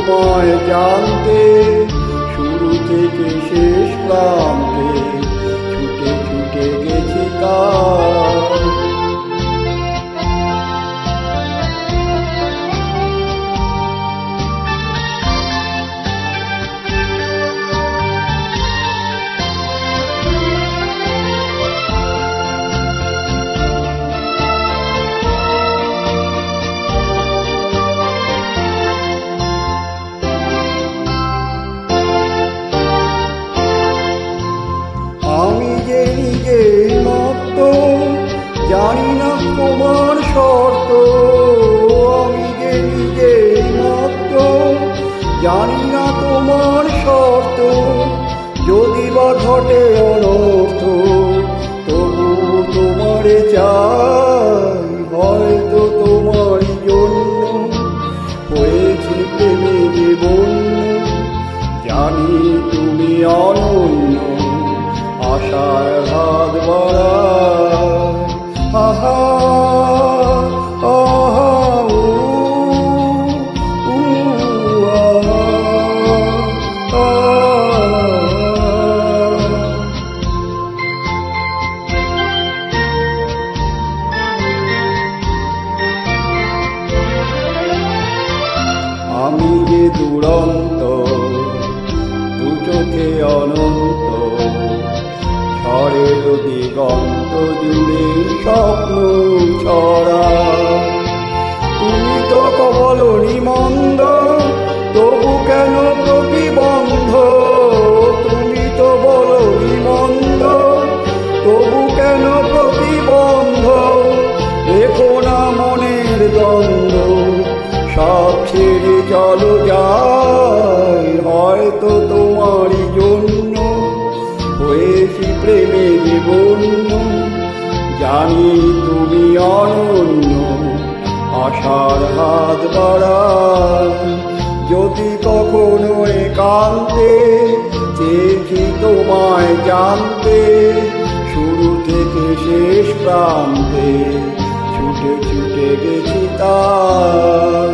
তোমায় জানতে, শুরু থেকে শেষ প্রান্তে ছুটে ছুটে গেছি তার। আমি যে নিজেই মত্ত, জানি না তোমার শর্ত। আমি যে নিজেই মত্ত, জানি না তোমার শর্ত। যদি বা ঘটে অনর্থ, তবু তোমারে চাই। হয়তো তোমারই জন্য হয়েছে প্রেমে জীবন। জানি তুমি অনন্য, আশার হাত বাড়ায়। আহা আহা উ উ আহা আমি যে দুরন্ত, দু চোখে অনন্ত, ঝড়ের দিগন্ত জুড়ে স্বপ্ন ছড়া। তুমি তো বলনি মন্দ, তবু কেন প্রতিবন্ধ? তুমি তো বলনি মন্দ, তবু কেন প্রতিবন্ধ? দেখো না মনের দ্বন্দ্ব, সব ছেড়ে চলো যাই। হয়তো তোমারই জন্য হয়েছি প্রেমে জীবন। জানি তুমি অনন্য, আশার হাত বাড়ায়। যদি কখনো একান্তে চেয়েছি তোমায় জানতে, শুরু থেকে শেষ প্রান্তে ছুটে ছুটে গেছি তার।